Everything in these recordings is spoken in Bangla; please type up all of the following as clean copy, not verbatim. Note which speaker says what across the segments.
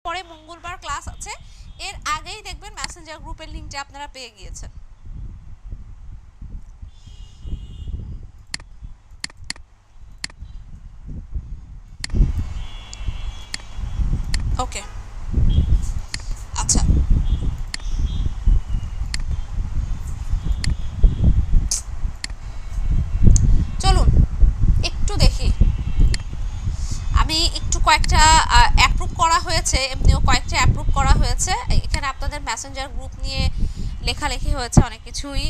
Speaker 1: এরপরে মঙ্গলবার ক্লাস আছে, এর আগেই দেখবেন মেসেঞ্জার গ্রুপের লিঙ্কটা আপনারা পেয়ে গিয়েছেন। ওকে, আচ্ছা চলুন একটু দেখি। আমি একটু কয়েকটা অ্যাপ্রুভ করা হয়েছে, এমনিও কয়েকটা অ্যাপ্রুভ করা হয়েছে। এখানে আপনাদের মেসেঞ্জার গ্রুপ নিয়ে লেখালেখি হয়েছে অনেক কিছুই।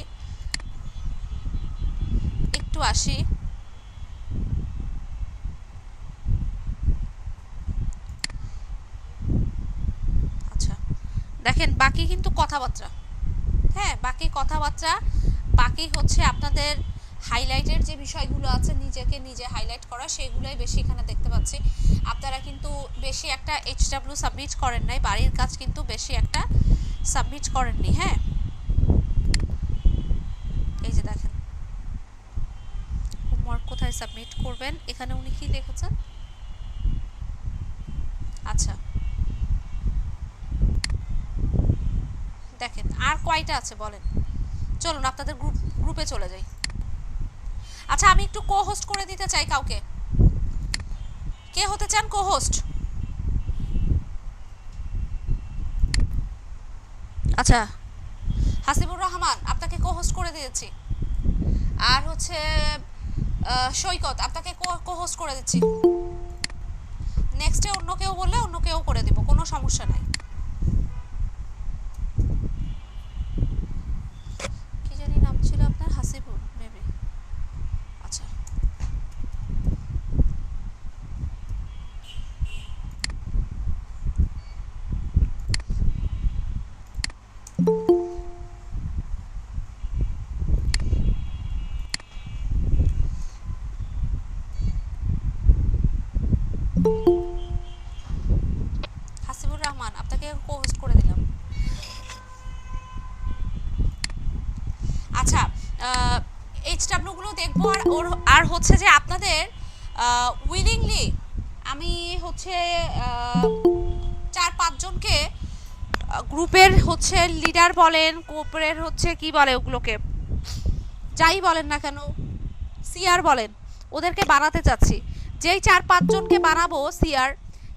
Speaker 1: একটু আসি। আচ্ছা দেখেন, বাকি কিন্তু কথাবার্তা, হ্যাঁ বাকি কথাবার্তা, বাকি হচ্ছে আপনাদের হাইলাইটের যে বিষয়গুলো আছে নিজেকে নিজে হাইলাইট করা, সেগুলোই বেশি এখানে দেখতে পাচ্ছি। আপনারা কিন্তু বেশি একটা এইচডব্লিউ সাবমিট করেন নাই, বাড়ির কাজ কিন্তু বেশি একটা সাবমিট করেননি। হ্যাঁ এই যে দেখেন হোমওয়ার্ক কোথায় সাবমিট করবেন, এখানে উনি কি লিখেছেন। আচ্ছা দেখেন আর কয়টা আছে বলেন, চলুন আপনাদের গ্রুপে চলে যাই। আচ্ছা আমি একটু কো হোস্ট করে দিতে চাই কাউকে, কে হতে চান কো হোস্ট? আচ্ছা হাসিবুর রহমান, আপনাকে কো হোস্ট করে দিয়েছি। আর হচ্ছে সৈকত, আপনাকে কো হোস্ট করে দিচ্ছি। নেক্সটে অন্য কেউ বললে অন্য কেউ করে দিব, কোনো সমস্যা নাই। কি জানি নাম ছিল আপনার, হাসিবুর মেবি। আচ্ছা হাসিবুর রহমান, আপনাকে কো হোস্ট করে দিলাম। আচ্ছা এইচডব্লিউগুলো দেখবো, আর আর হচ্ছে যে আপনাদের উইলিংলি আমি হচ্ছে 4-5 জনকে গ্রুপের হচ্ছে লিডার বলেন, কোপরের হচ্ছে কি বলে ওগুলোকে, যাই বলেন না কেন, সিআর বলেন, ওদেরকে বানাতে চাচ্ছি। যেই 4-5 জনকে বানাবো সিআর,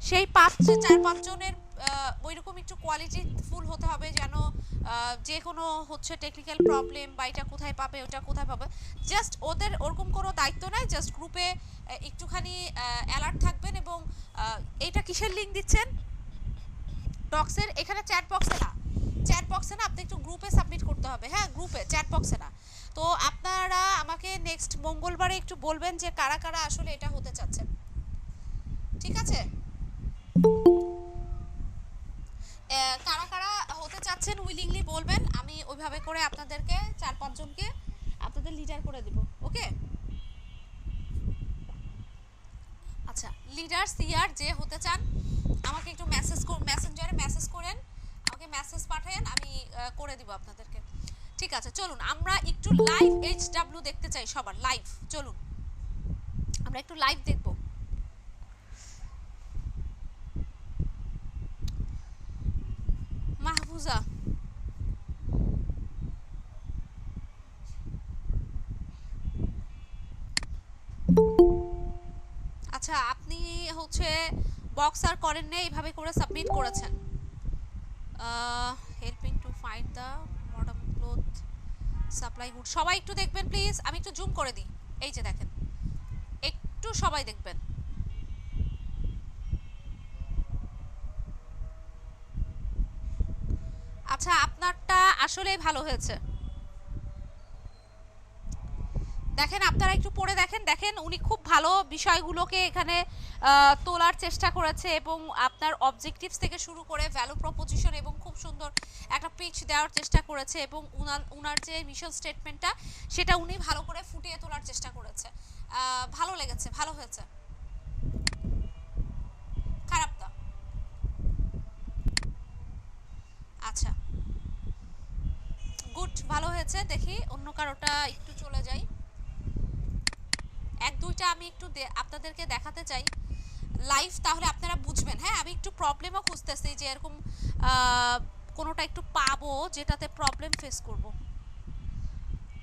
Speaker 1: সেই 4-5 জনের ওইরকম একটু কোয়ালিটি ফুল হতে হবে, যেন যে কোনো হচ্ছে টেকনিক্যাল প্রবলেম বা এটা কোথায় পাবে ওটা কোথায় পাবে, জাস্ট ওদের ওরকম কোনো দায়িত্ব নাই, জাস্ট গ্রুপে একটুখানি অ্যালার্ট থাকবেন। এবং এইটা কিসের লিঙ্ক দিচ্ছেন, ডক্সের, এখানে চ্যাট বক্সে না, চ্যাট বক্সে না, আপনি একটু গ্রুপে সাবমিট করতে হবে। হ্যাঁ গ্রুপে, চ্যাট বক্সে না। তো আপনারা আমাকে নেক্সট মঙ্গলবারে একটু বলবেন যে কারা কারা আসলে এটা হতে চাচ্ছেন, ঠিক আছে? কারা কারা হতে চাচ্ছেন উইলিংলি বলবেন, আমি ওইভাবে করে আপনাদেরকে 4-5 জনকে আপনাদের লিডার করে দিব। ওকে আচ্ছা, লিডার সিআর যে হতে চান আমাকে একটু মেসেঞ্জারে মেসেজ করেন, আমাকে মেসেজ পাঠান, আমি করে দিব আপনাদেরকে। ঠিক আছে চলুন আমরা একটু লাইভ এইচডব্লিউ দেখতে চাই, সবার লাইভ। চলুন আমরা একটু লাইভ দেখব। মাহফুজা, আচ্ছা আপনি হচ্ছে বক্স আর করেন না, এইভাবে করে সাবমিট করেছেন। Helping to find the modern cloth supply good, সবাই একটু দেখবেন প্লিজ, আমি একটু জুম করে দিই। এই যে দেখেন, একটু সবাই দেখবেন। আচ্ছা আপনারটা আসলেই ভালো হয়েছে, দেখেন আপনারা একটু পড়ে দেখেন। দেখেন উনি খুব ভালো বিষয়গুলোকে এখানে তোলার চেষ্টা করেছে, এবং আপনার অবজেক্টিভস থেকে শুরু করে ভ্যালু প্রপোজিশন এবং খুব সুন্দর একটা পিচ দেওয়ার চেষ্টা করেছে, এবং উনার যে মিশন স্টেটমেন্টটা সেটা উনি ভালো করে ফুটিয়ে তোলার চেষ্টা করেছে। ভালো লেগেছে, ভালো হয়েছে, খারাপ না। আচ্ছা গুড, ভালো হয়েছে। দেখি অন্য কারোটা একটু চলে যাই, 1-2টা আমি একটু আপনাদেরকে দেখাতে চাই। লাইভ, তাহলে আপনারা বুঝবেন। হ্যাঁ, আমি একটু প্রবলেমও খুঁজতেছি যে এরকম কোনোটা একটু পাবো যেটাতে প্রবলেম ফেস করব।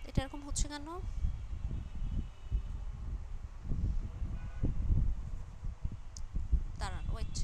Speaker 1: এটা এরকম হচ্ছে কেন? দাঁড়ান, ওয়েট।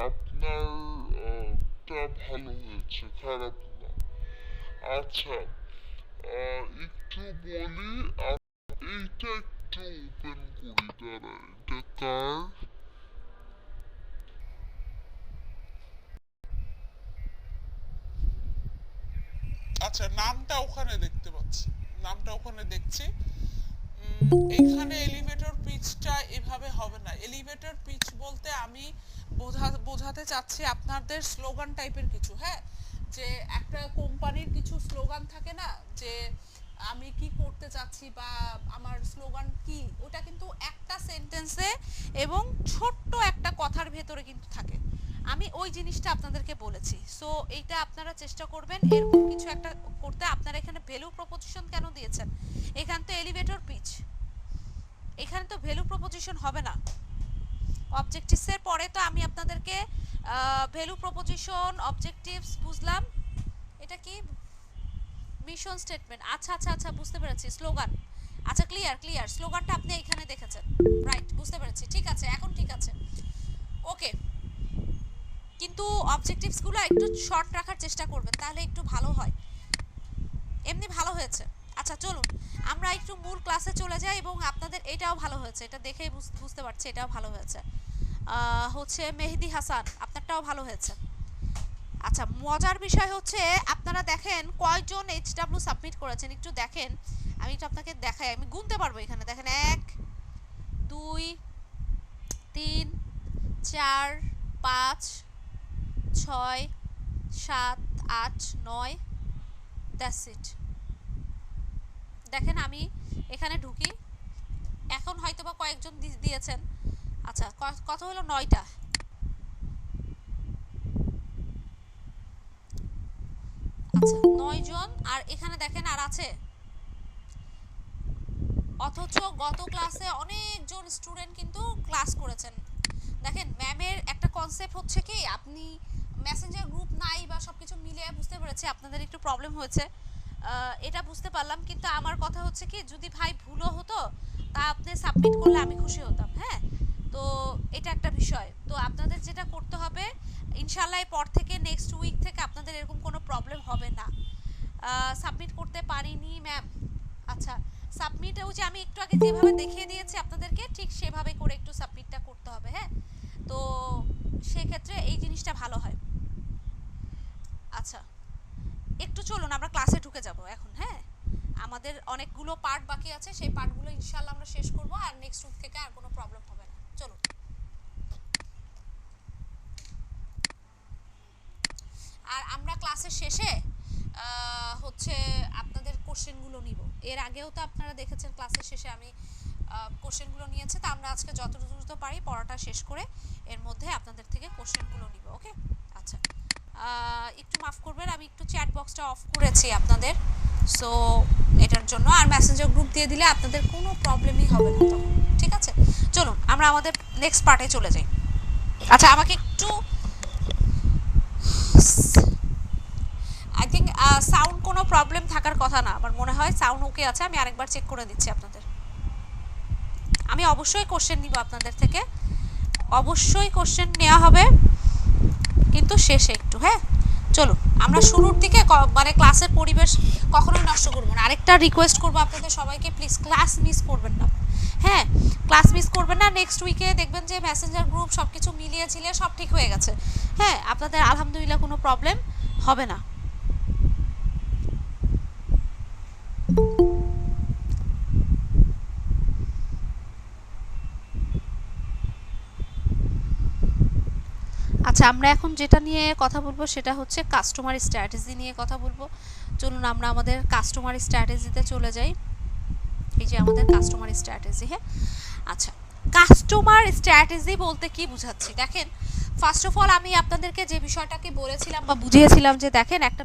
Speaker 2: আপনার টা ভালো হয়েছে, খারাপ না। আচ্ছা, একটু বলি, এইটা একটু ওপেন করি, দাঁড়া, এটা কার? আচ্ছা, নামটা ওখানে দেখতে পাচ্ছি, নামটা ওখানে দেখছি। এইখানে এলিভেটর পিচটা এভাবে হবে না। এলিভেটর পিচ বলতে আমি বোঝাতে চাচ্ছি আপনাদের স্লোগান টাইপের কিছু। হ্যাঁ, যে একটা কোম্পানির কিছু স্লোগান থাকে না, যে আমি কি করতে চাচ্ছি বা আমার স্লোগান কি, ওটা কিন্তু একটা সেন্টেন্সে এবং ছোট্ট একটা কথার ভেতরে কিন্তু থাকে। আমি ওই জিনিসটা আপনাদেরকে বলেছি। সো এইটা আপনারা চেষ্টা করবেন এরকম কিছু একটা করতে। আপনারা এখানে ভ্যালু প্রপোজিশন কেন দিয়েছেন? এখানে তো এলিভেটর পিচ, এখানে তো ভ্যালু প্রপোজিশন হবে না। অবজেক্টিভস এর পরে তো আমি আপনাদেরকে ভ্যালু প্রপোজিশন, অবজেক্টিভস বুঝলাম। এটা কি? Mission statement. আচ্ছা আচ্ছা আচ্ছা, বুঝতে পেরেছি। স্লোগান। আচ্ছা, ক্লিয়ার ক্লিয়ার। স্লোগানটা আপনি এখানে দেখেছেন, রাইট, বুঝতে পেরেছি। ঠিক আছে, এখন ঠিক আছে। ওকে, কিন্তু অবজেক্টিভসগুলো একটু শর্ট রাখার চেষ্টা করবেন, তাহলে একটু ভালো হয়। এমনি ভালো হয়েছে। আচ্ছা চলুন আমরা একটু মূল ক্লাসে চলে যাই, এবং আপনাদের এটাও ভালো হয়েছে, এটা দেখেই বুঝতে পারছি এটাও ভালো হয়েছে। হচ্ছে মেহেদি হাসান, আপনারটাও ভালো হয়েছে। আচ্ছা, মজার বিষয় হচ্ছে আপনারা দেখেন কয়জন এইচডব্লিউ সাবমিট করেছেন, একটু দেখেন। আমি একটু আপনাকে দেখাই, আমি গুনতে পারবো এখানে। দেখেন, 1 2 3 4 5 6 7 8 9, দ্যাটস ইট। দেখেন আমি এখানে ঢুকি, এখন হয়তো বা কয়েকজন দিয়েছেন। আচ্ছা, কত হলো? 9টা। আচ্ছা, 9 জন। আর এখানে দেখেন আর আছে। অথচ গত ক্লাসে অনেকজন স্টুডেন্ট কিন্তু ক্লাস করেছেন। দেখেন, ম্যামের একটা কনসেপ্ট হচ্ছে কি, আপনি মেসেঞ্জার গ্রুপ নাই বা সব কিছু মিলিয়ে বুঝতে পেরেছি আপনাদের একটু প্রবলেম হয়েছে, এটা বুঝতে পারলাম। কিন্তু আমার কথা হচ্ছে কি, যদি ভাই ভুলও হতো তা আপনি সাবমিট করলে আমি খুশি হতাম। হ্যাঁ, তো এটা একটা বিষয়। তো আপনাদের যেটা করতে হবে, ইনশাল্লাহ পর থেকে নেক্সট উইক থেকে আপনাদের এরকম কোনো প্রবলেম হবে না। সাবমিট করতে পারিনি ম্যাম। আচ্ছা, সাবমিটেও যে আমি একটু আগে যেভাবে দেখিয়ে দিয়েছি আপনাদেরকে, ঠিক সেভাবে করে একটু সাবমিটটা করতে হবে। হ্যাঁ, তো সেক্ষেত্রে এই জিনিসটা ভালো হয়।
Speaker 1: আচ্ছা, একটু চলুন আমরা ক্লাসে ঢুকে যাব এখন। হ্যাঁ, আমাদের অনেকগুলো পার্ট বাকি আছে, সেই পার্টগুলো ইনশাআল্লাহ আমরা শেষ করব, আর নেক্সট উইক থেকে আর কোনো প্রবলেম হবে না। চলুন। আর আমরা ক্লাসের শেষে হচ্ছে আপনাদের কোশ্চেনগুলো নিব। এর আগেও তো আপনারা দেখেছেন ক্লাসের শেষে আমি কোশ্চেনগুলো নিয়েছি, তো আমরা আজকে যত দ্রুত পারি পড়াটা শেষ করে এর মধ্যে আপনাদের থেকে কোশ্চেনগুলো নিব। ওকে, আচ্ছা, একটু মাফ করবেন, আমি একটু চ্যাট বক্সটা অফ করেছি আপনাদের, সো এটার জন্য। আর মেসেঞ্জার গ্রুপ দিয়ে দিলে আপনাদের কোনো প্রবলেমই হবে না তখন, ঠিক আছে? চলুন আমরা আমাদের নেক্সট পার্টে চলে যাই। আচ্ছা, আমাকে একটু আই থিঙ্ক সাউন্ড কোনো প্রবলেম থাকার কথা না, আমার মনে হয় সাউন্ড ওকে আছে। আমি আরেকবার চেক করে দিচ্ছি আপনাদের। আমি অবশ্যই কোশ্চেন নিব আপনাদের থেকে, অবশ্যই কোশ্চেন নেওয়া হবে, কিন্তু শেষে একটু। হ্যাঁ, চলুন আমরা শুরুর দিকে মানে ক্লাসের পরিবেশ কখনোই নষ্ট করবো না। আরেকটা রিকোয়েস্ট করবো আপনাদের সবাইকে, প্লিজ ক্লাস মিস করবেন না। হ্যাঁ, ক্লাস মিস করবেন না। নেক্সট উইকে দেখবেন যে মেসেঞ্জার গ্রুপ সব কিছু মিলিয়ে ঝিলিয়ে সব ঠিক হয়ে গেছে। হ্যাঁ, আপনাদের আলহামদুলিল্লাহ কোনো প্রবলেম হবে না। আচ্ছা, আমরা এখন যেটা নিয়ে কথা বলবো সেটা হচ্ছে কাস্টমার স্ট্র্যাটেজি নিয়ে কথা বলবো। চলুন আমরা আমাদের কাস্টমার স্ট্র্যাটেজিতে চলে যাই। এই যে আমাদের কাস্টমার স্ট্র্যাটেজি। হ্যাঁ, আচ্ছা, কাস্টমার স্ট্র্যাটেজি বলতে কি বুঝাচ্ছি দেখেন। ফার্স্ট অফ অল আমি আপনাদেরকে যে বিষয়টাকে বলেছিলাম বা বুঝিয়েছিলাম যে দেখেন, একটা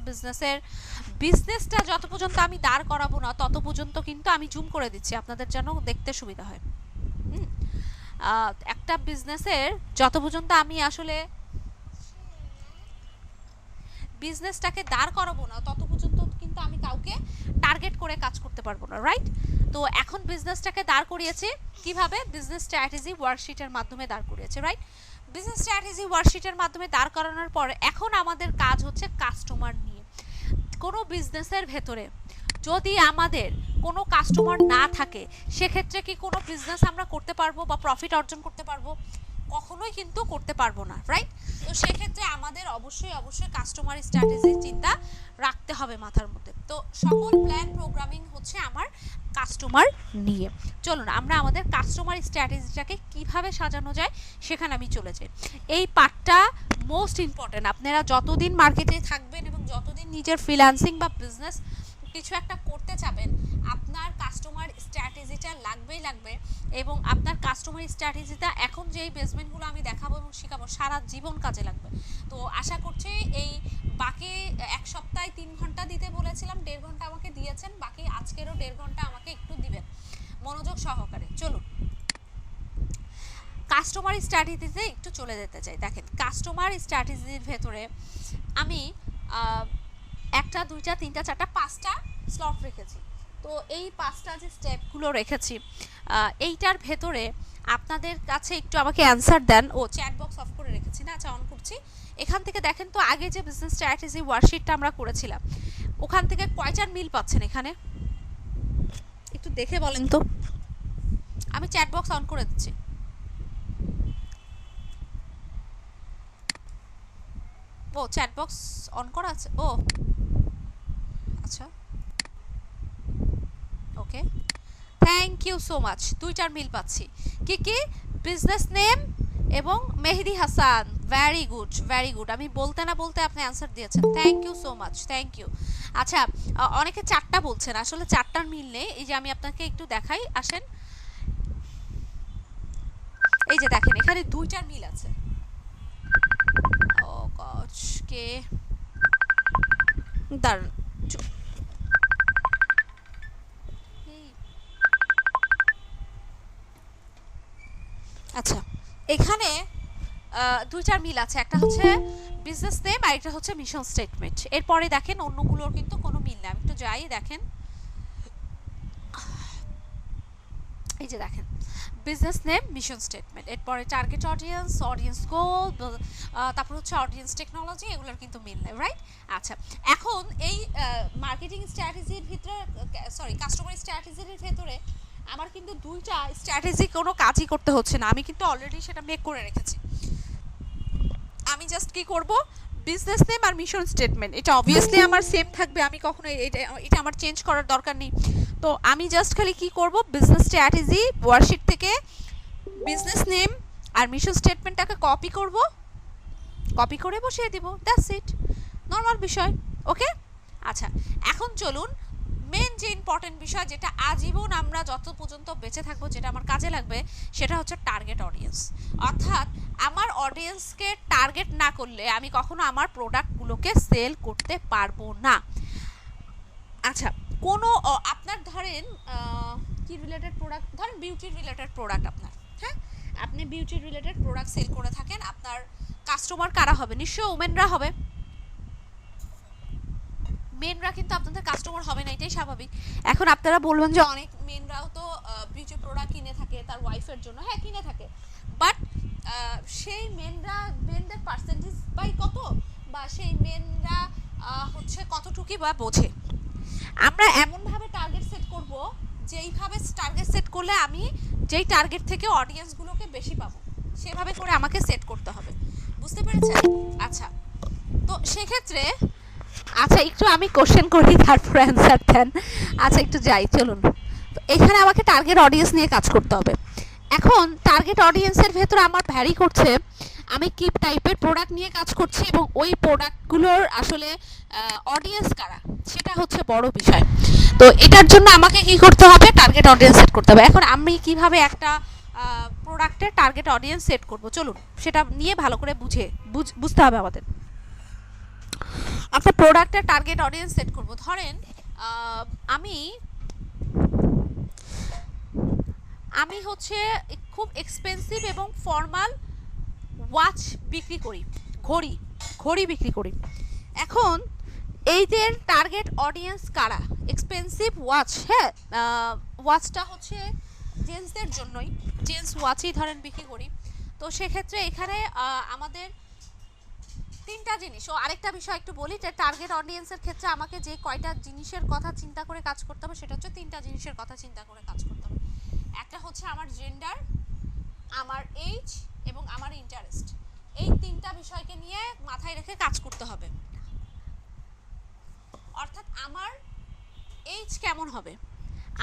Speaker 1: বিজনেসটা যত পর্যন্ত আমি দাঁড় করাবো না তত পর্যন্ত কিন্তু আমি জুম করে দিচ্ছি আপনাদের যেন দেখতে সুবিধা হয়। একটা বিজনেসের যত পর্যন্ত আমি আসলে বিজনেসটাকে দাঁড় করাবো না তত পর্যন্ত কিন্তু আমি কাউকে টার্গেট করে কাজ করতে পারবো না, রাইট? তো এখন বিজনেসটাকে দাঁড় করিয়েছি কিভাবে? বিজনেস স্ট্র্যাটেজি ওয়ার্কশিটের মাধ্যমে দাঁড় করিয়েছে, রাইট? বিজনেস স্ট্র্যাটেজি ওয়ার্কশিটের মাধ্যমে দাঁড় করানোর পর এখন আমাদের কাজ হচ্ছে কাস্টমার নিয়ে। কোনো বিজনেসের ভেতরে যদি আমাদের কোনো কাস্টমার না থাকে সেক্ষেত্রে কি কোনো বিজনেস আমরা করতে পারবো বা প্রফিট অর্জন করতে পারবো? কখনোই কিন্তু করতে পারবো না, রাইট? তো সেক্ষেত্রে আমাদের অবশ্যই কাস্টমার স্ট্র্যাটেজির চিন্তা রাখতে হবে মাথার মধ্যে। তো সকল প্ল্যান প্রোগ্রামিং হচ্ছে আমার কাস্টমার নিয়ে। চলুন আমরা আমাদের কাস্টমার স্ট্র্যাটেজিটাকে কিভাবে সাজানো যায় সেখানে আমি চলে যাই। এই পার্টটা মোস্ট ইম্পর্টেন্ট। আপনারা যতদিন মার্কেটে থাকবেন এবং যতদিন নিজের ফ্রিল্যান্সিং বা বিজনেস কিছু একটা করতে চাবেন, আপনার কাস্টমার স্ট্র্যাটেজিটা লাগবে। এবং আপনার কাস্টমার স্ট্র্যাটেজিটা এখন যেই বেসমেন্টগুলো আমি দেখাবো এবং শেখাবো সারা জীবন কাজে লাগবে। তো আশা করছি এই বাকি এক সপ্তাহে 3 ঘন্টা দিতে বলেছিলাম, 1.5 ঘন্টা আমাকে দিয়েছেন, বাকি আজকেরও 1.5 ঘন্টা আমাকে একটু দিবেন মনোযোগ সহকারে। চলুন কাস্টমার স্ট্র্যাটেজিতে একটু চলে যেতে চাই। দেখেন, কাস্টমার স্ট্র্যাটেজির ভেতরে আমি 1টা 2টা 3টা 4টা 5টা স্লট রেখেছি। তো এই 5টা যে স্টেপগুলো রেখেছি এইটার ভেতরে আপনাদের কাছে একটু আমাকে অ্যান্সার দেন। ও চ্যাট বক্স অফ করে রেখেছি না, আচ্ছা অন করছি। এখান থেকে দেখেন তো আগে যে বিজনেস স্ট্র্যাটেজি ওয়ার্কশিটটা আমরা করেছিলাম ওখান থেকে কয়টার মিল পাচ্ছেন এখানে একটু দেখে বলেন তো। আমি চ্যাট বক্স অন করে দিচ্ছি। ও চ্যাট বক্স অন করা আছে, ও আচ্ছা, ওকে, থ্যাংক ইউ সো মাচ। 2টার মিল পাচ্ছি। কি কি? বিজনেস নেম এবং মেহেদি হাসান। Very good. আমি বলতে না বলতে আপনি অ্যান্সার দিয়েছেন, thank you so much, thank you. আচ্ছা, অনেকে 4টা বলছেন, আসলে 4টার মিল নেই। এই যে আমি আপনাকে একটু দেখাই, আসেন। এই যে দেখেন এখানে 2টার মিল আছে। ও গড, কে দাঁড়ান, আচ্ছা এখানে 2টার মিল আছে। একটা হচ্ছে বিজনেস নেম আর একটা হচ্ছে মিশন স্টেটমেন্ট। এরপরে দেখেন অন্যগুলোর কিন্তু কোনো মিল নেই। আমি একটু যাই, দেখেন এই যে দেখেন বিজনেস নেম মিশন স্টেটমেন্ট, এরপরে টার্গেট অডিয়েন্স গোল, তারপর হচ্ছে অডিয়েন্স টেকনোলজি, এগুলোর কিন্তু মিল নেই, রাইট? আচ্ছা, এখন এই মার্কেটিং স্ট্র্যাটেজির ভিতরে কাস্টমার স্ট্র্যাটেজির ভেতরে আমার কিন্তু 2টা স্ট্র্যাটেজি কোনো কাজই করতে হচ্ছে না, আমি কিন্তু অলরেডি সেটা মেক করে রেখেছি। আমি জাস্ট কি করব, বিজনেস নেম আর মিশন স্টেটমেন্ট এটা অবভিয়াসলি আমার সেম থাকবে, আমি কখনো এটা আমার চেঞ্জ করার দরকার নেই। তো আমি জাস্ট খালি কি করব, বিজনেস স্ট্র্যাটেজি ওয়ার্কশিট থেকে বিজনেস নেম আর মিশন স্টেটমেন্টটাকে কপি করব, কপি করে বসিয়ে দিব, দ্যাটস ইট, নর্মাল বিষয়। ওকে, আচ্ছা এখন চলুন মেন যে ইম্পর্টেন্ট বিষয়, যেটা আজীবন আমরা যত পর্যন্ত বেঁচে থাকবো, যেটা আমার কাজে লাগবে, সেটা হচ্ছে টার্গেট অডিয়েন্স। অর্থাৎ আমার অডিয়েন্সকে টার্গেট না করলে আমি কখনো আমার প্রোডাক্টগুলোকে সেল করতে পারবো না। আচ্ছা, কোনো আপনার ধরেন কি রিলেটেড প্রোডাক্ট, ধরেন বিউটি রিলেটেড প্রোডাক্ট আপনার, হ্যাঁ আপনি বিউটি রিলেটেড প্রোডাক্ট সেল করে থাকেন, আপনার কাস্টমার কারা হবে? নিশ্চয়ই ওমেনরা হবে, মেনরা কিন্তু আপনাদের কাস্টমার হবে না, এটাই স্বাভাবিক। এখন আপনারা বলবেন যে অনেক মেনরাও তো বিউটি প্রোডাক্ট কিনে থাকে তার ওয়াইফের জন্য, হ্যাঁ কিনে থাকে, বাট সেই মেনদের পার্সেন্টেজ বাই কত, বা সেই মেনরা হচ্ছে কতটুকু বা বোঝে। আমরা এমনভাবে টার্গেট সেট করব, যেইভাবে টার্গেট সেট করলে আমি যেই টার্গেট থেকে অডিয়েন্সগুলোকে বেশি পাবো, সেভাবে করে আমাকে সেট করতে হবে, বুঝতে পেরেছেন? আচ্ছা, তো সেক্ষেত্রে আচ্ছা একটু আমি কোশ্চেন করি তারপর অ্যান্সার দেন। আচ্ছা একটু যাই, চলুন। তো এখানে আমাকে টার্গেট অডিয়েন্স নিয়ে কাজ করতে হবে। এখন টার্গেট অডিয়েন্সের ভেতরে আমার ভ্যারি করছে আমি কি টাইপের প্রোডাক্ট নিয়ে কাজ করছি এবং ওই প্রোডাক্টগুলোর আসলে অডিয়েন্স কারা, সেটা হচ্ছে বড় বিষয়। তো এটার জন্য আমাকে কি করতে হবে, টার্গেট অডিয়েন্স সেট করতে হবে। এখন আমি কিভাবে একটা প্রোডাক্টের টার্গেট অডিয়েন্স সেট করব, চলুন সেটা নিয়ে ভালো করে বুঝতে হবে আমাদের। একটা প্রোডাক্টের টার্গেট অডিয়েন্স সেট করব, ধরেন আমি হচ্ছে খুব এক্সপেন্সিভ এবং ফর্মাল ওয়াচ বিক্রি করি, ঘড়ি বিক্রি করি। এখন এইদের টার্গেট অডিয়েন্স কারা? এক্সপেন্সিভ ওয়াচ, হ্যাঁ ওয়াচটা হচ্ছে জেন্টসদের জন্যই, জেন্টস ওয়াচই ধরেন বিক্রি করি। তো সেক্ষেত্রে এখানে আমাদের তিনটা জিনিস। ও আরেকটা বিষয় একটু বলি, যে টার্গেট অডিয়েন্সের ক্ষেত্রে আমাকে যে কয়টা জিনিসের কথা চিন্তা করে কাজ করতে হবে, সেটা হচ্ছে তিনটা জিনিসের কথা চিন্তা করে কাজ করতে হবে। একটা হচ্ছে আমার জেন্ডার, আমার এজ এবং আমার ইন্টারেস্ট। এই তিনটা বিষয়কে নিয়ে মাথায় রেখে কাজ করতে হবে। অর্থাৎ আমার এজ কেমন হবে,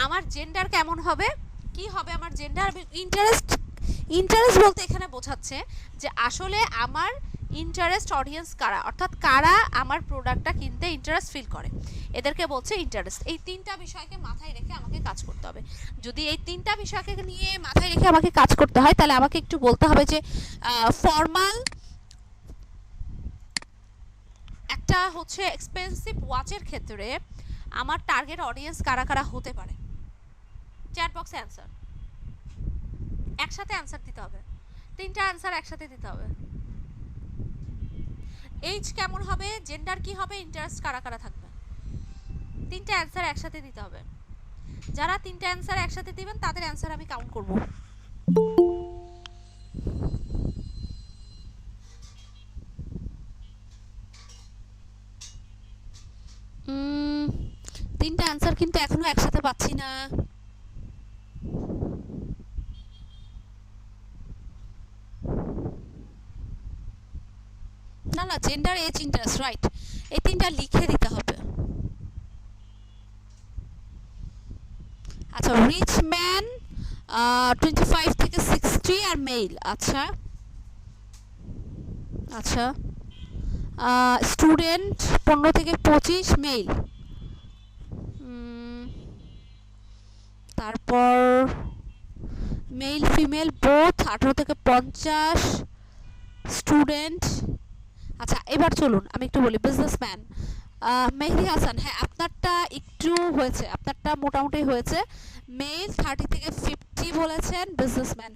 Speaker 1: আমার জেন্ডার কেমন হবে, কি হবে আমার জেন্ডার, ইন্টারেস্ট বলতে এখানে বোঝাচ্ছে যে আসলে আমার ইন্টারেস্ট অডিয়েন্স কারা, অর্থাৎ কারা আমার প্রোডাক্টটা কিনতে ইন্টারেস্ট ফিল করে, এদেরকে বলছে ইন্টারেস্ট। এই তিনটা বিষয়কে মাথায় রেখে আমাকে কাজ করতে হবে। যদি এই তিনটা বিষয়কে নিয়ে মাথায় রেখে আমাকে কাজ করতে হয়, তাহলে আমাকে একটু বলতে হবে যে ফর্মাল একটা হচ্ছে এক্সপেন্সিভ ওয়াচের ক্ষেত্রে আমার টার্গেট অডিয়েন্স কারা কারা হতে পারে। চ্যাট বক্সে অ্যান্সার, একসাথে অ্যান্সার দিতে হবে, তিনটা অ্যান্সার একসাথে দিতে হবে। এজ কেমন হবে, জেন্ডার কি হবে, ইন্টারেস্ট কারা কারা থাকবে, তিনটা অ্যান্সার একসাথে দিতে হবে। যারা তিনটা অ্যান্সার একসাথে দিবেন তাদের অ্যান্সার আমি কাউন্ট করব। তিনটা অ্যান্সার কিন্তু এখনো একসাথে পাচ্ছি না। না না, জেন্ডার, এজ, ইন্টারেস্ট, রাইট, এই তিনটা লিখে দিতে হবে। আচ্ছা, রিচ ম্যান 25 থেকে 60 আর মেল। আচ্ছা আচ্ছা, স্টুডেন্ট 15 থেকে 25 মেল। তারপর মেল ফিমেল বোথ 18 থেকে 50 স্টুডেন্ট। আচ্ছা এবার চলুন আমি একটু বলি, বিজনেসম্যান মেহেদি হাসান, হ্যাঁ আপনারটা একটু হয়েছে, আপনারটা মোটামুটি হয়েছে। মেল 30 থেকে 50 বলেছেন, বিজনেসম্যান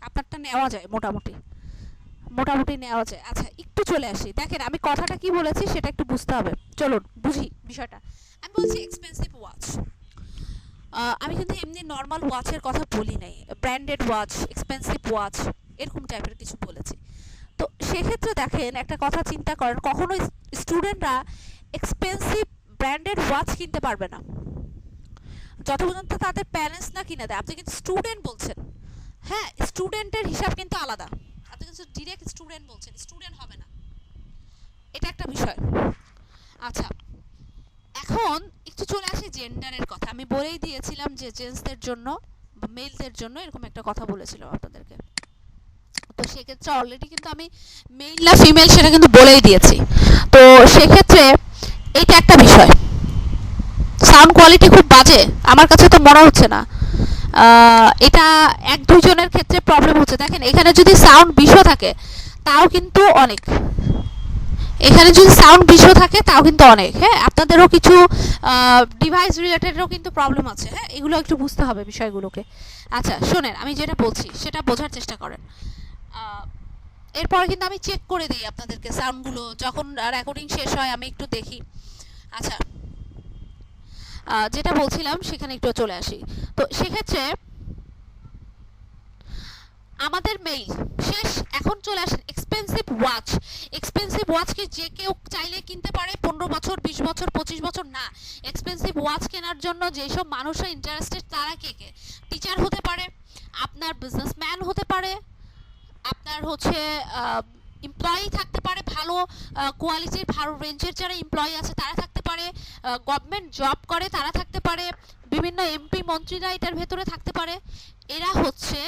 Speaker 1: আপনারটা নেওয়া যায়, মোটামুটি নেওয়া যায়। আচ্ছা একটু চলে আসি, দেখেন আমি কথাটা কি বলেছি সেটা একটু বুঝতে হবে, চলুন বুঝি বিষয়টা। আমি বলছি এক্সপেন্সিভ ওয়াচ, আমি কিন্তু এমনি নর্মাল ওয়াচের কথা বলি নাই, ব্র্যান্ডেড ওয়াচ, এক্সপেন্সিভ ওয়াচ এরকম টাইপের কিছু বলেছি। তো সেক্ষেত্রে দেখেন একটা কথা চিন্তা করেন, কখনো স্টুডেন্টরা এক্সপেন্সিভ ব্র্যান্ডেড ওয়াচ কিনতে পারবে না যত পর্যন্ত তাদের প্যারেন্টস না কিনে দেয়। আপনি কিন্তু স্টুডেন্ট বলছেন, হ্যাঁ স্টুডেন্টের হিসাব কিন্তু আলাদা, আপনি কিন্তু ডিরেক্ট স্টুডেন্ট বলছেন, স্টুডেন্ট হবে না। এটা একটা বিষয়। আচ্ছা, এখন একটু চলে আসি জেন্ডারের কথা। আমি বলেই দিয়েছিলাম যে জেন্টসদের জন্য বা মেলদের জন্য এরকম একটা কথা বলেছিলাম আপনাদেরকে। তো সেক্ষেত্রে অলরেডি কিন্তু আমি মেল না ফিমেল সেটা কিন্তু বলেই দিয়েছি। তো সেক্ষেত্রে এটা একটা বিষয়। সাউন্ড কোয়ালিটি খুব বাজে, আমার কাছে তো মনে হচ্ছে না। এটা এক দুইজনের ক্ষেত্রে প্রবলেম হচ্ছে। দেখেন এখানে যদি সাউন্ড 20 থাকে তাও কিন্তু অনেক, এখানে যদি সাউন্ড 20 থাকে তাও কিন্তু অনেক। হ্যাঁ, আপনাদেরও কিছু ডিভাইস রিলেটেডও কিন্তু প্রবলেম আছে। হ্যাঁ, এগুলো একটু বুঝতে হবে বিষয়গুলোকে। আচ্ছা শোনেন, আমি যেটা বলছি সেটা বোঝার চেষ্টা করেন। এরপর কিন্তু আমি চেক করে দিই আপনাদেরকে সাউন্ডগুলো, যখন রেকর্ডিং শেষ হয় আমি একটু দেখি। আচ্ছা, যেটা বলছিলাম সেখানে একটু চলে আসি। তো সেক্ষেত্রে আমাদের মেইল শেষ। এখন চলে আসেন এক্সপেন্সিভ ওয়াচ। এক্সপেন্সিভ ওয়াচ কি যে কেউ চাইলে কিনতে পারে? 15 বছর, 20 বছর, 25 বছর না। এক্সপেন্সিভ ওয়াচ কেনার জন্য যেসব মানুষরা ইন্টারেস্টেড তারা কে কে? টিচার হতে পারে, আপনার বিজনেসম্যান হতে পারে, আপনার হচ্ছে এমপ্লয়ি থাকতে পারে, ভালো কোয়ালিটির ভালো রেঞ্জের যারা এমপ্লয়ি আছে তারা থাকতে পারে, গভর্নমেন্ট জব করে তারা থাকতে পারে, বিভিন্ন এমপি মন্ত্রীরা এটার ভেতরে থাকতে পারে। এরা হচ্ছে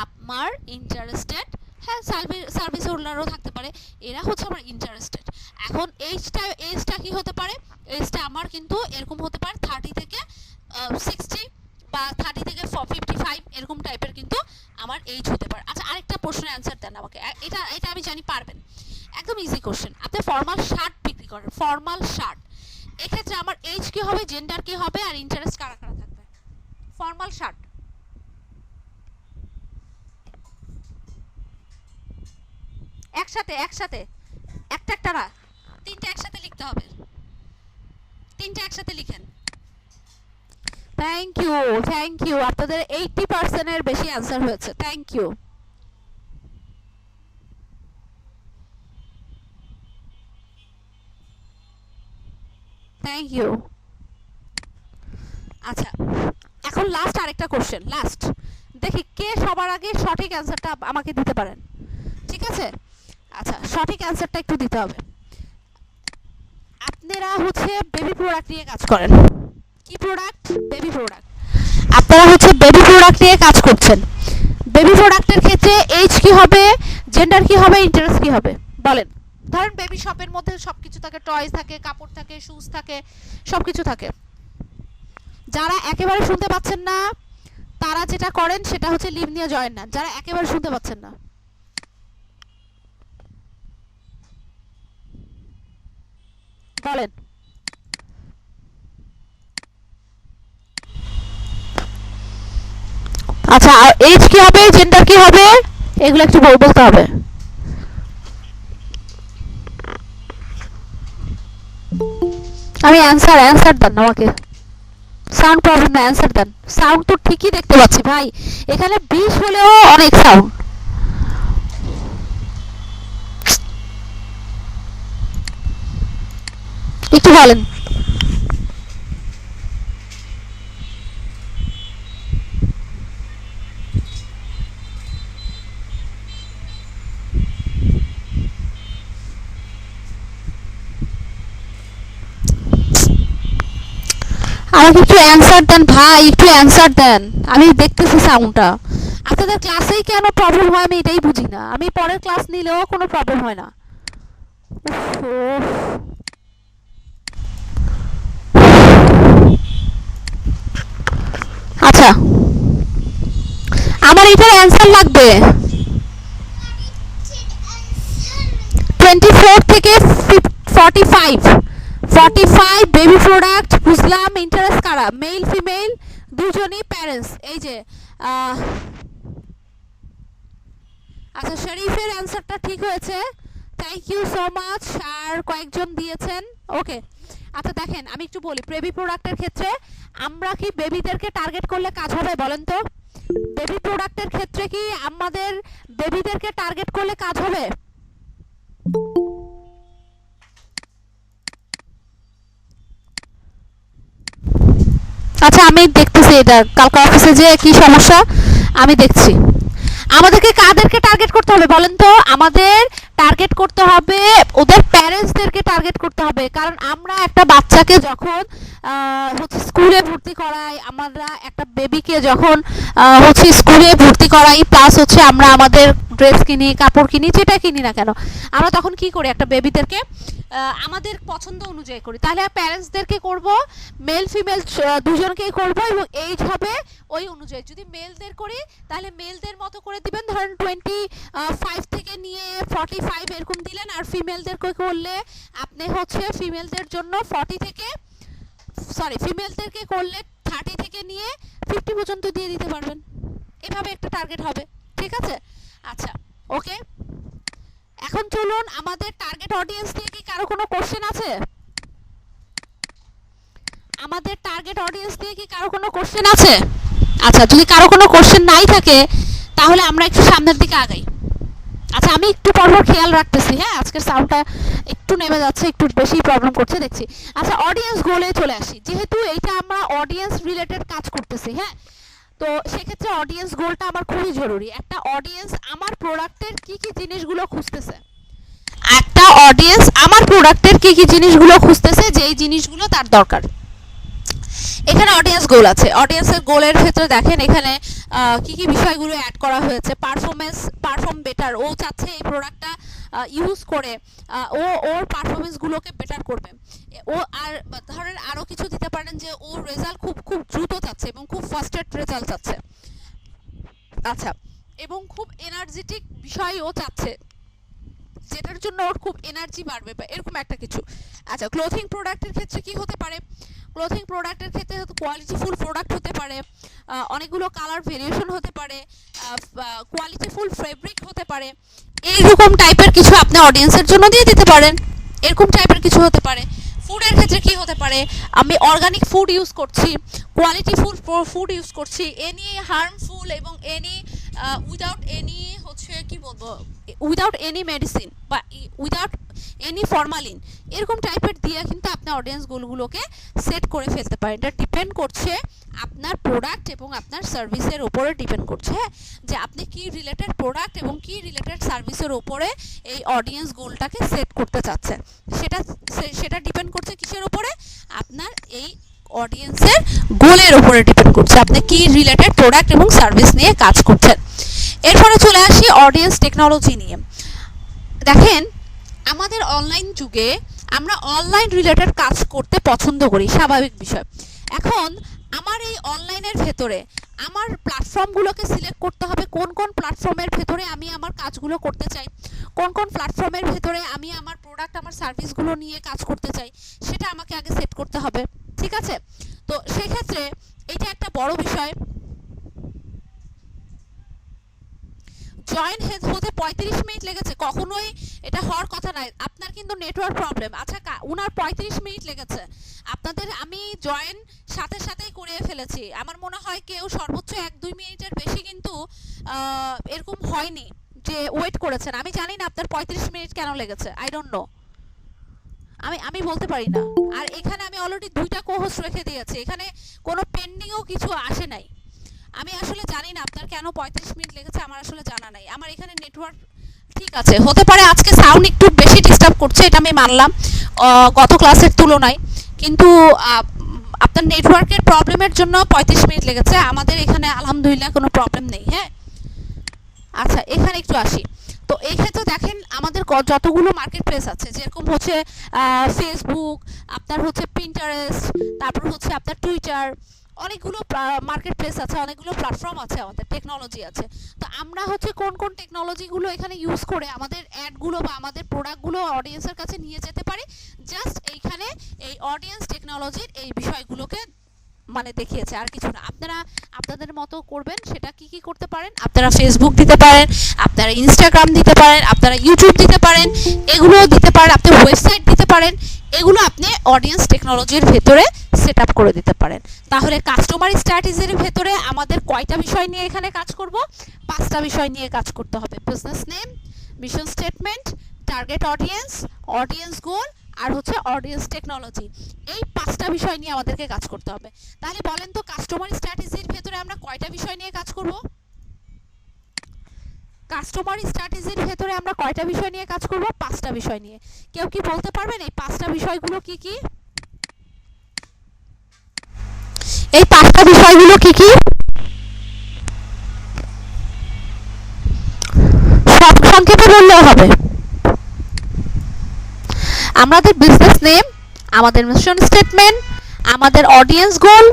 Speaker 1: আমার ইন্টারেস্টেড। হ্যাঁ, সার্ভিস হোল্ডারও থাকতে পারে। এরা হচ্ছে আমার ইন্টারেস্টেড। এখন এজটা কি হতে পারে? এজটা আমার কিন্তু এরকম হতে পারে 30 থেকে 60 বা 30 থেকে 55 এরকম টাইপের কিন্তু আমার এজ হতে পারে। আচ্ছা, আরেকটা প্রশ্নের অ্যান্সার দেন আমাকে। এটা আমি জানি পারবেন, একদম ইজি কোশ্চেন। আপনি ফর্মাল শার্ট বিক্রি করেন, ফর্মাল শার্ট, এক্ষেত্রে আমার এজ কি হবে, জেন্ডার কি হবে, আর ইন্টারেস্ট কারা কারা থাকবে? ফর্মাল শার্ট একসাথে একসাথে, একটা একটা না, তিনটা একসাথে লিখতে হবে। তিনটা একসাথে লিখেন। Thank you, thank you. আপনাদের 80% এর বেশি অ্যান্সার হয়েছে, থ্যাংক ইউ। Thank you. আচ্ছা, এখন লাস্ট আরেকটা কোশ্চেন, লাস্ট দেখি কে সবার আগে সঠিক অ্যান্সারটা আমাকে দিতে পারেন। ঠিক আছে? আচ্ছা, সঠিক অ্যান্সারটা একটু দিতে হবে। আপনারা হচ্ছে বেবি প্রোডাক্ট নিয়ে কাজ করেন। কি প্রোডাক্ট? Baby product. আপনারা হচ্ছে বেবি প্রোডাক্ট নিয়ে কাজ করছেন। বেবি প্রোডাক্টের ক্ষেত্রে এজ কি হবে, জেন্ডার কি হবে, ইন্টারেস্ট কি হবে বলেন? ধরেন বেবি শপের মধ্যে সবকিছু থাকে, টয়স থাকে, কাপড় থাকে, শুজ থাকে, সবকিছু থাকে। যারা একেবারে শুনতে পাচ্ছেন না তারা যেটা করেন সেটা হচ্ছে লিভ নিয়ে জয়েন না। যারা একেবারে শুনতে পাচ্ছেন না বলেন। আচ্ছা, আর এজ কি হবে, জেন্ডার কি হবে, এগুলো একটু বলতে হবে। আমি অ্যান্সার দেন আমাকে। সাউন্ড প্রবলেম না, অ্যান্সার দেন। সাউন্ড তো ঠিকই দেখতে পাচ্ছি ভাই, এখানে 20 হলেও অনেক সাউন্ড। একটু বলেন। আমাকে একটু অ্যান্সার দেন ভাই, একটু অ্যান্সার দেন। আমি দেখতেছি সাউন্ডটা। আপনাদের ক্লাসেই কেন প্রবলেম হয় আমি এটাই বুঝি না। আমি পরের ক্লাস নিলেও কোনো প্রবলেম হয় না। আচ্ছা, আমার এটার অ্যান্সার লাগবে 24 থেকে 45। 45 বেবি প্রোডাক্ট বুঝলাম। ইন্টারেস্ট কারা? মেল ফিমেল দুজনই, প্যারেন্টস। এই যে আচ্ছা, শরীফের অ্যান্সারটা ঠিক হয়েছে, থ্যাংক ইউ সো মাচ। আর কয়েকজন দিয়েছেন, ওকে। আচ্ছা দেখেন, আমি একটু বলি, বেবি প্রোডাক্টের ক্ষেত্রে আমরা কি বেবিদেরকে টার্গেট করলে কাজ হবে বলেন তো? বেবি প্রোডাক্টের ক্ষেত্রে কি আমাদের বেবিদেরকে টার্গেট করলে কাজ হবে? আচ্ছা, আমি দেখতেছি এটা কালকে অফিসে যে কি সমস্যা আমি দেখছি। আমাদেরকে কাদেরকে টার্গেট করতে হবে বলেন তো? আমাদের টার্গেট করতে হবে ওদের প্যারেন্টসদেরকে টার্গেট করতে হবে, কারণ আমরা একটা বাচ্চাকে যখন হচ্ছে স্কুলে ভর্তি করাই, আমরা একটা বেবিকে যখন হচ্ছে স্কুলে ভর্তি করাই, প্লাস হচ্ছে আমরা আমাদের ড্রেস কিনি, কাপড় কিনি, যেটা কিনি না কেন, আমরা তখন কি করি, একটা বেবিদেরকে আমাদের পছন্দ অনুযায়ী করি। তাহলে প্যারেন্টসদেরকে করব, মেল ফিমেল দুজনকেই করব, এবং এইজ হবে ওই অনুযায়ী। যদি মেলদের করি তাহলে মেলদের মতো করে দিবেন, ধরেন 25 থেকে নিয়ে 45 এরকম দিলেন। আর ফিমেলদেরকে করলে আপনি হচ্ছে ফিমেলদের জন্য 40 থেকে ফিমেলদেরকে করলে 30 থেকে নিয়ে 50 পর্যন্ত দিয়ে দিতে পারবেন। এভাবে একটা টার্গেট হবে, ঠিক আছে? আচ্ছা, ওকে। এখন চলুন, আমাদের টার্গেট অডিয়েন্স দিয়ে কি কারো কোনো কোশ্চেন আছে? আমাদের টার্গেট অডিয়েন্স দিয়ে কি কারো কোনো কোশ্চেন আছে? আচ্ছা, যদি কারো কোনো কোশ্চেন নাই থাকে তাহলে আমরা একটু সামনের দিকে আগাই। আচ্ছা, আমি একটু পরপর খেয়াল রাখতেছি, হ্যাঁ, আজকের সাউন্ডটা একটু নেমে যাচ্ছে, একটু বেশি প্রবলেম করছে দেখছি। আচ্ছা, অডিয়েন্স গোলে চলে আসি। যেহেতু এইটা আমরা অডিয়েন্স রিলেটেড কাজ করতেছি, হ্যাঁ, তো সেক্ষেত্রে অডিয়েন্স গোলটা আমার খুবই জরুরি। একটা অডিয়েন্স আমার প্রোডাক্টের কি কি জিনিসগুলো খুঁজতেছে, একটা অডিয়েন্স আমার প্রোডাক্টের কি কি জিনিসগুলো খুঁজতেছে, যেই জিনিসগুলো তার দরকার। এখানে অডিয়েন্স গোল আছে। অডিয়েন্সের গোলের ক্ষেত্রে দেখেন এখানে কি কি বিষয়গুলো অ্যাড করা হয়েছে। পারফর্ম বেটার, ও চাচ্ছে এই প্রোডাক্টটা ইউজ করে ওর পারফরমেন্সগুলোকে বেটার করবে। ও আর ধরেন আরও কিছু দিতে পারেন যে ও রেজাল্ট খুব দ্রুত চাচ্ছে এবং খুব ফাস্টেড রেজাল্ট চাচ্ছে। আচ্ছা, এবং খুব এনার্জেটিক বিষয় ও চাচ্ছে, যেটার জন্য ওর খুব এনার্জি বাড়বে বা এরকম একটা কিছু। আচ্ছা, ক্লোথিং প্রোডাক্টের ক্ষেত্রে কি হতে পারে? ক্লোথিং প্রোডাক্টের ক্ষেত্রে কোয়ালিটিফুল প্রোডাক্ট হতে পারে, অনেকগুলো কালার ভেরিয়েশন হতে পারে, কোয়ালিটিফুল ফেব্রিক হতে পারে। এইরকম টাইপের কিছু আপনি অডিয়েন্সের জন্য দিয়ে দিতে পারেন, এরকম টাইপের কিছু হতে পারে। ফুডের ক্ষেত্রে কি হতে পারে? আমি অর্গানিক ফুড ইউজ করছি, কোয়ালিটিফুল ফুড ইউজ করছি, এনি হার্মফুল এবং এনি উইদাউট এনি হচ্ছে কি বলবো, উইদাউট এনি মেডিসিন বা উইদাউট এনি ফরমালিন, এরকম টাইপের দিয়ে কিন্তু আপনি অডিয়েন্স গোলগুলোকে সেট করে ফেলতে পারেন। এটা ডিপেন্ড করছে আপনার প্রোডাক্ট এবং আপনার সার্ভিসের উপরে ডিপেন্ড করছে, হ্যাঁ, যে আপনি কি রিলেটেড প্রোডাক্ট এবং কি রিলেটেড সার্ভিসের উপরে এই অডিয়েন্স গোলটাকে সেট করতে চাচ্ছেন। সেটা ডিপেন্ড করছে কিসের উপরে? আপনার এই অডিয়েন্সের গোলের উপরে ডিপেন্ড করছে, আপনি কি রিলেটেড প্রোডাক্ট এবং সার্ভিস নিয়ে কাজ করছেন। এরপরে চলে আসি অডিয়েন্স টেকনোলজি নিয়ে। দেখেন, আমাদের অনলাইন যুগে আমরা অনলাইন রিলেটেড কাজ করতে পছন্দ করি, স্বাভাবিক বিষয়। এখন আমার এই অনলাইনের ভেতরে আমার প্ল্যাটফর্মগুলোকে সিলেক্ট করতে হবে, কোন কোন প্ল্যাটফর্মের ভেতরে আমি আমার কাজগুলো করতে চাই, কোন কোন প্ল্যাটফর্মের ভেতরে আমি আমার প্রোডাক্ট আমার সার্ভিসগুলো নিয়ে কাজ করতে চাই, সেটা আমাকে আগে সেট করতে হবে, ঠিক আছে? তো সেক্ষেত্রে এটা একটা বড় বিষয়। জয়েন হতে 35 মিনিট লেগেছে, কখনোই এটা হওয়ার কথা নয়। আপনার কিন্তু নেটওয়ার্ক প্রবলেম। আচ্ছা, ওনার 35 মিনিট লেগেছে, আপনাদের আমি জয়েন সাথেই করিয়ে ফেলেছি। আমার মনে হয় কেউ সর্বোচ্চ 1-2 মিনিটের বেশি কিন্তু এরকম হয়নি যে ওয়েট করেছেন। আমি জানি না আপনার 35 মিনিট কেন লেগেছে, আই ডোন্ট নো, আমি বলতে পারি না। আর এখানে আমি অলরেডি 2টা কোহোস্ট রেখে দিয়েছি, এখানে কোনো পেন্ডিংও কিছু আসে নাই। আমি আসলে জানি না আপনার কেন 35 মিনিট লেগেছে, আমার আসলে জানা নাই। আমার এখানে নেটওয়ার্ক ঠিক আছে, হতে পারে আজকে সাউন্ড একটু বেশি ডিস্টার্ব করছে, এটা আমি মানলাম গত ক্লাসের তুলনায়, কিন্তু আপনার নেটওয়ার্কের প্রবলেমের জন্য 35 মিনিট লেগেছে। আমাদের এখানে আলহামদুলিল্লাহ কোনো প্রবলেম নেই, হ্যাঁ। আচ্ছা, এখানে একটু আসি। তো এই ক্ষেত্রে দেখেন আমাদের যতগুলো মার্কেট প্লেস আছে, যেরকম হচ্ছে ফেসবুক, আপনার হচ্ছে পিন্টারেস্ট, তারপর হচ্ছে আপনার টুইটার, অনেকগুলো মার্কেট প্লেস আছে, অনেকগুলো প্ল্যাটফর্ম আছে, আমাদের টেকনোলজি আছে। তো আমরা হচ্ছে কোন কোন টেকনোলজিগুলো এখানে ইউজ করে আমাদের অ্যাডগুলো বা আমাদের প্রোডাক্টগুলো অডিয়েন্সের কাছে নিয়ে যেতে পারি, জাস্ট এইখানে এই অডিয়েন্স টেকনোলজির এই বিষয়গুলোকে মানে দেখিয়েছে, আর কিছু না। আপনারা আপনাদের মতো করবেন। সেটা কি কি করতে পারেন? আপনারা ফেসবুক দিতে পারেন, আপনারা ইনস্টাগ্রাম দিতে পারেন, আপনারা ইউটিউব দিতে পারেন, এগুলো দিতে পারেন, আপনি ওয়েবসাইট দিতে পারেন, এগুলো আপনি অডিয়েন্স টেকনোলজির ভেতরে সেট আপ করে দিতে পারেন। তাহলে কাস্টমার স্ট্র্যাটেজির ভেতরে আমাদের কয়টা বিষয় নিয়ে এখানে কাজ করব? 5টা বিষয় নিয়ে কাজ করতে হবে। Business name, mission statement, target audience, audience goal, আর হচ্ছে অডিয়েন্স টেকনোলজি। এই 5টা বিষয় নিয়ে আমাদেরকে কাজ করতে হবে। তাহলে বলেন তো, কাস্টমার স্ট্র্যাটেজির ভেতরে আমরা কয়টা বিষয় নিয়ে কাজ করব? কাস্টমার স্ট্র্যাটেজির ভেতরে আমরা কয়টা বিষয় নিয়ে কাজ করব? 5টা বিষয় নিয়ে। কেউ কি বলতে পারবেন এই 5টা বিষয়গুলো কি কি? এই 5টা বিষয়গুলো কি কি? সংক্ষেপে বললেও হবে। আমাদের বিজনেস নেম, আমাদের মিশন স্টেটমেন্ট, আমাদের অডিয়েন্স গোল,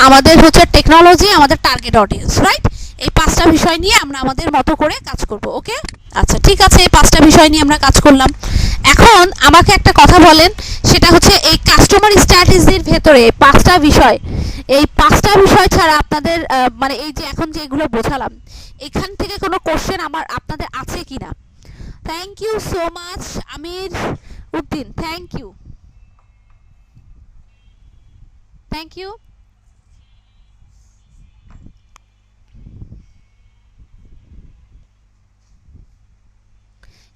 Speaker 1: আমাদের হচ্ছে টেকনোলজি, আমাদের টার্গেট অডিয়েন্স, রাইট? এই 5টা বিষয় নিয়ে আমরা আমাদের মতো করে কাজ করব। ওকে, আচ্ছা ঠিক আছে, এই 5টা বিষয় নিয়ে আমরা কাজ করলাম। এখন আমাকে একটা কথা বলেন, সেটা হচ্ছে এই কাস্টমার স্ট্র্যাটেজির ভেতরে 5টা বিষয়, এই 5টা বিষয় ছাড়া আপনাদের মানে এই যে এখন যেগুলো বোঝালাম, এখান থেকে কোনো কোশ্চেন আপনাদের আছে কিনা? Thank you so much Amir Uddin, thank you.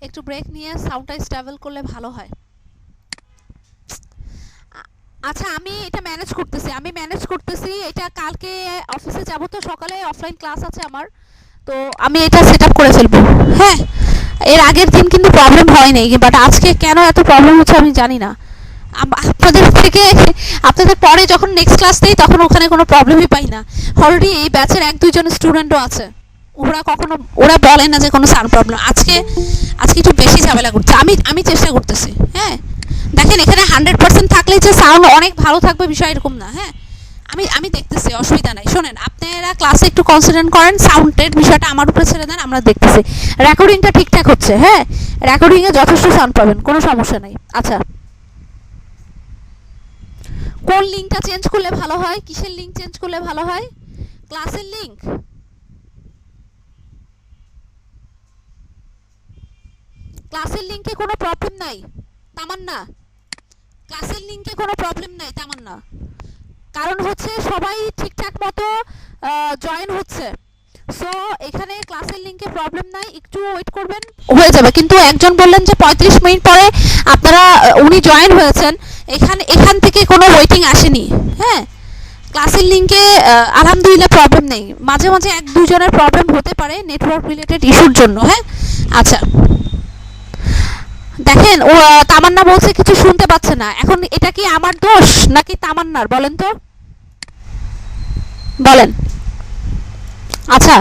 Speaker 1: একটু ব্রেক নিয়ে সাউন্ডটা স্টেবল করলে ভালো হয়। আচ্ছা আমি এটা ম্যানেজ করতেছি, এটা কালকে অফিসে যাব, তো সকালে অফলাইন ক্লাস আছে আমার, তো আমি এটা সেট আপ করে ফেলবো। হ্যাঁ, এর আগের দিন কিন্তু প্রবলেম হয়নি, বাট আজকে কেন এত প্রবলেম হচ্ছে আমি জানি না। আপনাদের পরে যখন নেক্সট ক্লাস দেই তখন ওখানে কোনো প্রবলেমই পাই না। অলরেডি এই ব্যাচের 1-2 জন স্টুডেন্টও আছে, ওরা বলে না যে কোনো সাউন্ড প্রবলেম। আজকে একটু বেশি ঝামেলা করছে। আমি চেষ্টা করতেছি। হ্যাঁ, দেখেন এখানে 100% থাকলে যে সাউন্ড অনেক ভালো থাকবে বিষয় এরকম না। হ্যাঁ, আমি দেখতেছি, অসুবিধা নাই। শোনেন, আপনারা ক্লাসে একটু কনসেন্ট্রেট করেন, সাউন্ডের বিষয়টা আমার উপরে ছেড়ে দেন, আমরা দেখতেছি। রেকর্ডিংটা ঠিকঠাক হচ্ছে। হ্যাঁ, রেকর্ডিংয়ে যথেষ্ট সাউন্ড পাবেন, কোনো সমস্যা নেই। আচ্ছা, কোন লিঙ্কটা চেঞ্জ করলে ভালো হয়? কিসের লিঙ্ক চেঞ্জ করলে ভালো হয়? ক্লাসের লিঙ্ক? ক্লাসের লিঙ্কে কোনো প্রবলেম নাই তামান্না, ক্লাসের লিঙ্কে কোনো প্রবলেম নাই তামান্না, কারণ হচ্ছে সবাই ঠিকঠাক মতো জয়েন হচ্ছে। সো এখানে ক্লাসের লিঙ্কে প্রবলেম নাই, একটু ওয়েট করবেন, হয়ে যাবে। কিন্তু একজন বললেন যে 35 মিনিট পরে আপনারা উনি জয়েন হয়েছেন, এখান থেকে কোনো ওয়েটিং আসেনি। হ্যাঁ, ক্লাসের লিঙ্কে আলহামদুলিল্লাহ প্রবলেম নেই, মাঝে মাঝে 1-2 জনের প্রবলেম হতে পারে নেটওয়ার্ক রিলেটেড ইস্যুর জন্য। হ্যাঁ, আচ্ছা দেখেন ও তামান্না বলছে কিছু শুনতে পাচ্ছে না। এখন এটা কি আমার দোষ নাকি তামান্নার, বলেন তো, বলেন। আচ্ছা,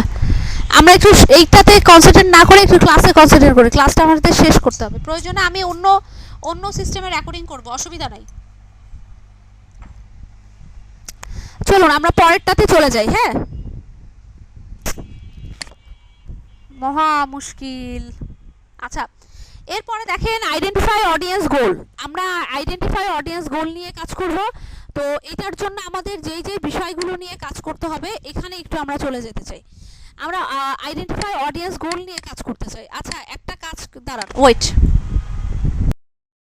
Speaker 1: আমরা একটু এইটাতে কনসেন্ট্রেট না করে একটু ক্লাসে কনসেন্ট্রেট করি, ক্লাসটা আমাদের শেষ করতে হবে। প্রয়োজনে আমি অন্য সিস্টেমে রেকর্ডিং করব, অসুবিধা নাই। চলুন আমরা পরেরটাতে চলে যাই। হ্যাঁ, মহা মুশকিল। আচ্ছা, এরপরে দেখেন আইডেন্টিফাই অডিয়েন্স গোল। আমরা আইডেন্টিফাই অডিয়েন্স গোল নিয়ে কাজ করব। তো এটার জন্য আমাদের যেই বিষয়গুলো নিয়ে কাজ করতে হবে এখানে একটু আমরা চলে যেতে চাই। আমরা আইডেন্টিফাই অডিয়েন্স গোল নিয়ে কাজ করতে চাই। আচ্ছা, একটা কাজ দাঁড়ান, ওয়েট।